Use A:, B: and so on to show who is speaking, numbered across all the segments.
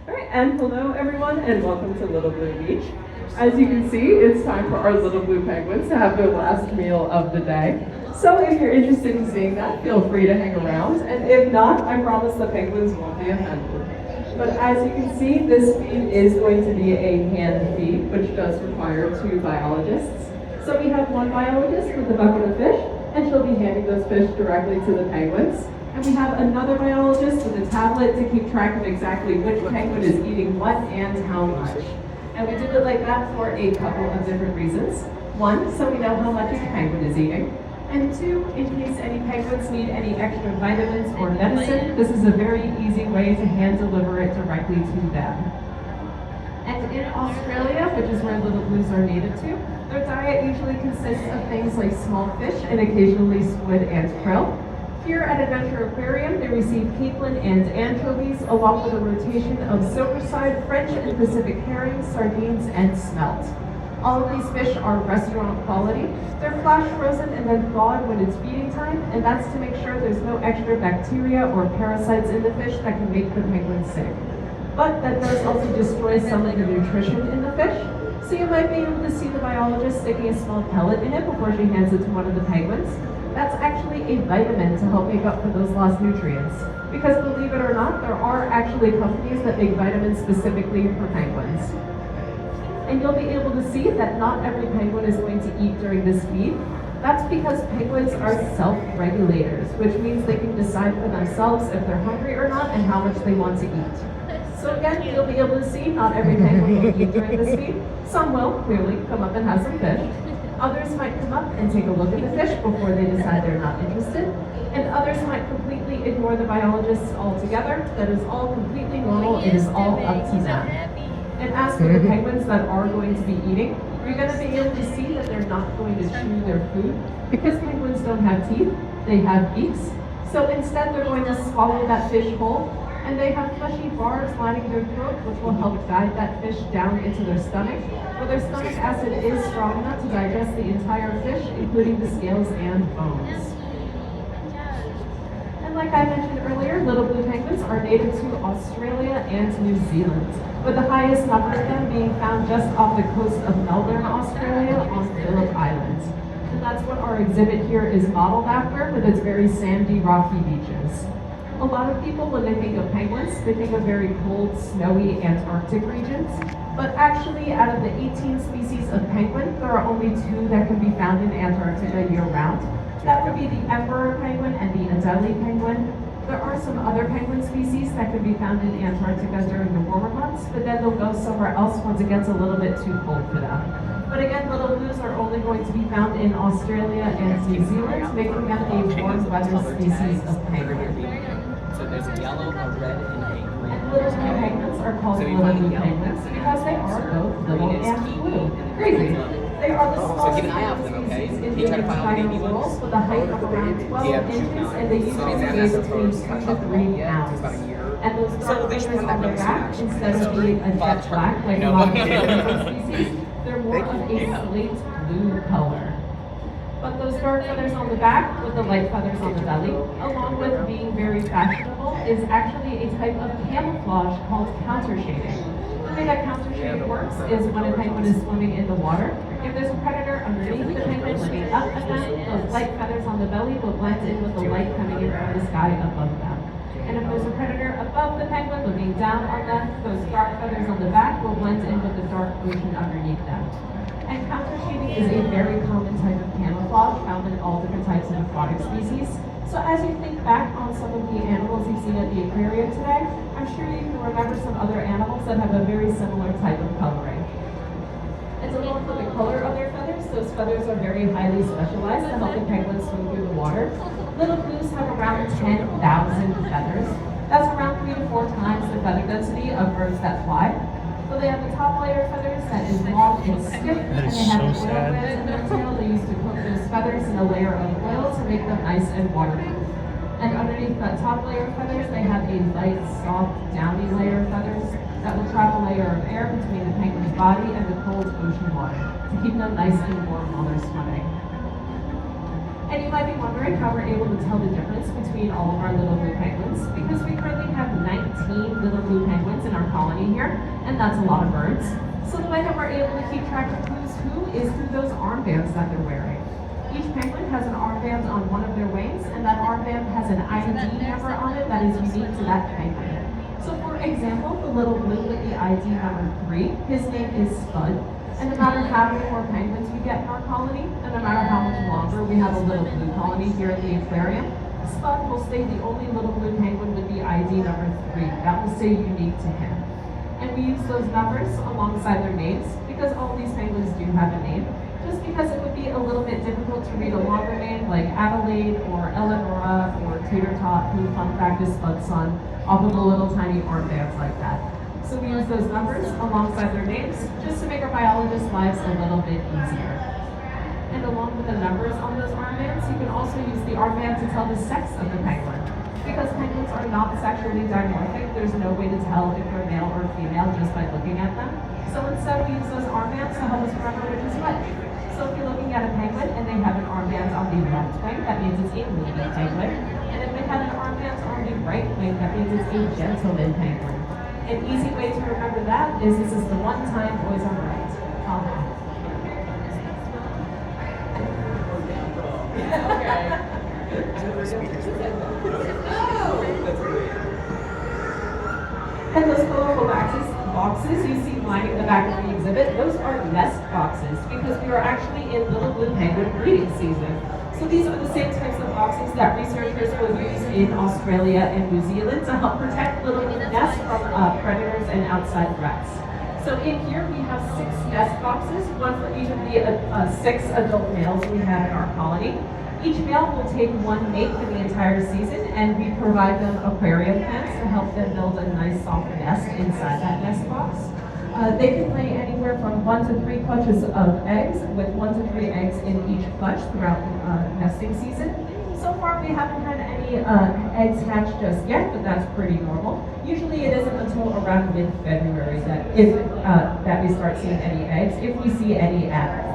A: All right, and hello everyone, and welcome to Little Blue Beach. As you can see, it's time for our Little Blue Penguins to have their last meal of the day. So if you're interested in seeing that, feel free to hang around, and if not, I promise the penguins won't be offended. But as you can see, this feed is going to be a hand feed, which does require two biologists. So we have one biologist with a bucket of fish, and she'll be handing those fish directly to the penguins. And we have another biologist with a tablet to keep track of exactly which penguin is eating what and how much. And we did it like that for a couple of different reasons. One, so we know how much each penguin is eating. And two, in case any penguins need any extra vitamins or medicine, this is a very easy way to hand deliver it directly to them. And in Australia, which is where little blues are native to, their diet usually consists of things like small fish and occasionally squid and krill. Here at Adventure Aquarium, they receive capelin and anchovies, along with a rotation of silverside, French and Pacific herring, sardines, and smelt. All of these fish are restaurant quality. They're flash frozen and then thawed when it's feeding time, and that's to make sure there's no extra bacteria or parasites in the fish that can make the penguin sick. But that does also destroy some of the nutrition in the fish. So you might be able to see the biologist sticking a small pellet in it before she hands it to one of the penguins. That's actually a vitamin to help make up for those lost nutrients. Because believe it or not, there are actually companies that make vitamins specifically for penguins. And you'll be able to see that not every penguin is going to eat during this feed. That's because penguins are self-regulators, which means they can decide for themselves if they're hungry or not and how much they want to eat. So again, you'll be able to see not every penguin will eat during this feed. Some will, clearly, come up and have some fish. Others might come up and take a look at the fish before they decide they're not interested. And others might completely ignore the biologists altogether. That is all completely normal. It is all up to them. And as for the penguins that are going to be eating, you're going to be able to see that they're not going to chew their food because penguins don't have teeth, they have beaks. So instead they're going to swallow that fish whole, and they have fleshy barbs lining their throat, which will help guide that fish down into their stomach, where their stomach acid is strong enough to digest the entire fish, including the scales and bones. And like I mentioned earlier, little blue penguins are native to Australia and New Zealand, with the highest number of them being found just off the coast of Melbourne, Australia, on Phillip Island. And that's what our exhibit here is modeled after, with its very sandy, rocky beaches. A lot of people, when they think of penguins, they think of very cold, snowy Antarctic regions. But actually, out of the 18 species of penguin, there are only 2 that can be found in Antarctica year-round. That would be the emperor penguin and the Adelie penguin. There are some other penguin species that can be found in Antarctica during the warmer months, but then they'll go somewhere else once it gets a little bit too cold for them. But again, little blues are only going to be found in Australia and New Zealand, making them a warm weather species of penguin.
B: So there's a yellow, a red, and a green.
A: Little blue penguins are called little blue penguins because they are both little and blue. Crazy. They are the smallest
B: keep an eye out for them, okay?
A: species in
B: Can you
A: the
B: try to find all the
A: entire
B: baby
A: world,
B: ones?
A: with a height of around 12 inches, and they usually weigh between 2 to 3 pounds. And those dark feathers on their back, instead of being a jet black like a lot of other species, they're more of a slate blue color. But those dark feathers on the back with the light feathers on the belly, along with being very fashionable, is actually a type of camouflage called countershading. The way that countershading works is when a penguin is swimming in the water, if there's a predator underneath the penguin looking up at them, those light feathers on the belly will blend in with the light coming in from the sky above them. And if there's a predator above the penguin looking down on them, those dark feathers on the back will blend in with the dark ocean underneath them. And countershading is a very common type of camouflage found in all different types of aquatic species. So as you think back on some of the animals you've seen at the aquarium today, I'm sure you can remember some other animals that have a very similar type of coloring. And to look for the color of their feathers, those feathers are very highly specialized to help the penguins swim through the water. Little blues have around 10,000 feathers. That's around 3 to 4 times the feather density of birds that fly. So they have the top layer of feathers that is long and stiff, and they have an oil glands in their tail they use to coat those feathers in a layer of oil to make them nice and waterproof. And underneath that top layer of feathers, they have a light, soft, downy layer of feathers that will trap a layer of air between the penguin's body and the cold ocean water to keep them nice and warm while they're swimming. And you might be wondering how we're able to tell the difference between all of our little blue penguins, because we currently have 19 little blue penguins in our colony here, and that's a lot of birds. So the way that we're able to keep track of who's who is through those armbands that they're wearing. Each penguin has an armband on one of their wings, and that armband has an ID number on it that is unique to that penguin. So for example, the little blue with the ID number 3, his name is Spud. And no matter how many more penguins we get in our colony, and no matter how much longer we have a little blue colony here at the aquarium, Spud will stay the only little blue penguin with the ID number 3. That will stay unique to him. And we use those numbers alongside their names, because all these penguins do have a name, just because it would be a little bit difficult to read a longer name like Adelaide or Eleonora or Tater Tot, who, fun fact, is Spud's son, off of the little tiny armbands like that. So we use those numbers alongside their names just to make our biologists' lives a little bit easier. And along with the numbers on those armbands, you can also use the armband to tell the sex of the penguin. Because penguins are not sexually dimorphic, there's no way to tell if they're male or female just by looking at them. So instead we use those armbands to help us remember which is which. So if you're looking at a penguin and they have an armband on the left wing, that means it's a lady penguin. And if they have an armband on the right wing, that means it's a gentleman penguin. An easy way to remember that is this is the one time boys are right. And those colorful boxes you see lining the back of the exhibit, those are nest boxes because we are actually in little blue penguin breeding season. So these are the same types of boxes that researchers will use in Australia and New Zealand to help protect little nests from predators and outside threats. So in here we have 6 nest boxes, one for each of the 6 adult males we have in our colony. Each male will take one mate for the entire season, and we provide them aquarium plants to help them build a nice soft nest inside that nest box. They can lay anywhere from 1 to 3 clutches of eggs, with 1 to 3 eggs in each clutch throughout the nesting season. So far, we haven't had any eggs hatch just yet, but that's pretty normal. Usually, it isn't until around mid-February that that we start seeing any eggs, if we see any at all.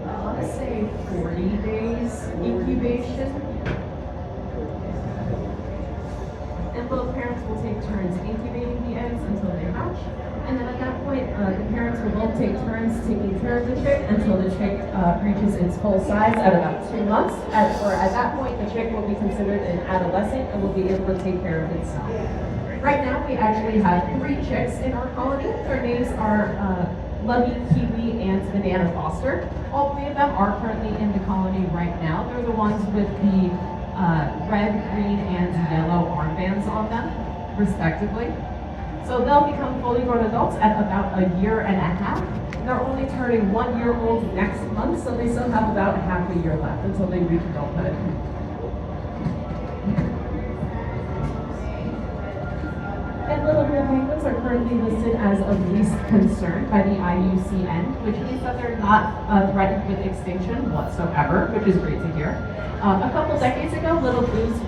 A: I want to say 40 days incubation. And both parents will take turns incubating the eggs until they hatch. And then at that point, the parents will both take turns taking care of the chick until the chick reaches its full size at about 2 months. At that point, the chick will be considered an adolescent and will be able to take care of itself. Right now, we actually have 3 chicks in our colony. Their names are Lovey, Kiwi, and Banana Foster. All 3 of them are currently in the colony right now. They're the ones with the red, green, and yellow armbands on them, respectively. So they'll become fully grown adults at about 1.5 years. They're only turning 1 year old next month, so they still have about half a year left until they reach adulthood. And little blue penguins are currently listed as of least concern by the IUCN, which means that they're not threatened with extinction whatsoever, which is great to hear. A couple decades ago, little blues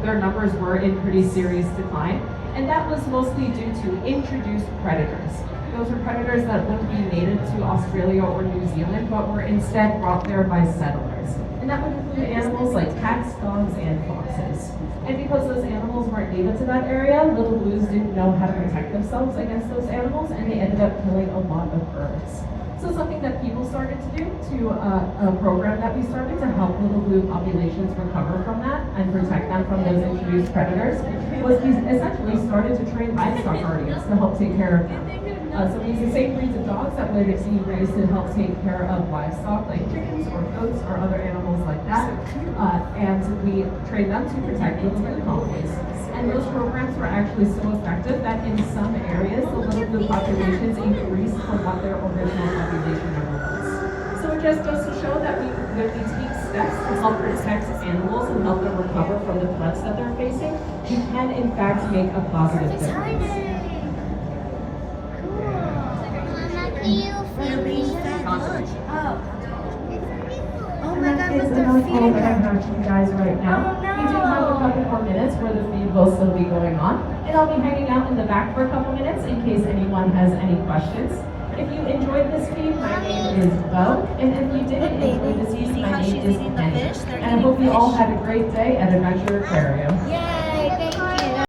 A: their numbers were in pretty serious decline, and that was mostly due to introduced predators. Those are predators that wouldn't be native to Australia or New Zealand, but were instead brought there by settlers. And that would include animals like cats, dogs, and foxes. And because those animals weren't native to that area, little blues didn't know how to protect themselves against those animals, and they ended up killing a lot of birds. So something that people started to do, a program that we started to help little blue populations recover from that and protect them from those introduced predators, was we essentially started to train livestock guardians to help take care of them. So these are the same breeds of dogs that would be raised to help take care of livestock like chickens or goats or other animals like that. And we train them to protect little blue colonies. And those programs were actually so effective that in some areas, the little blue populations increased from what their original population number was. So it just goes to show that when we take steps to help protect animals and help them recover from the threats that they're facing, we can in fact make a positive difference.
C: Oh my god,
A: It's
C: look,
A: another
C: they're
A: photo
C: feeding
A: that I'm
C: them.
A: showing you guys right now.
C: Oh, no.
A: We do have a couple more minutes where the feed will still be going on, and I'll be hanging out in the back for a couple minutes in case anyone has any questions. If you enjoyed this feed, my name is Bo, and if you didn't enjoy this feed, my name is Penny. And I hope you all had a great day at Adventure Aquarium.
C: Yay!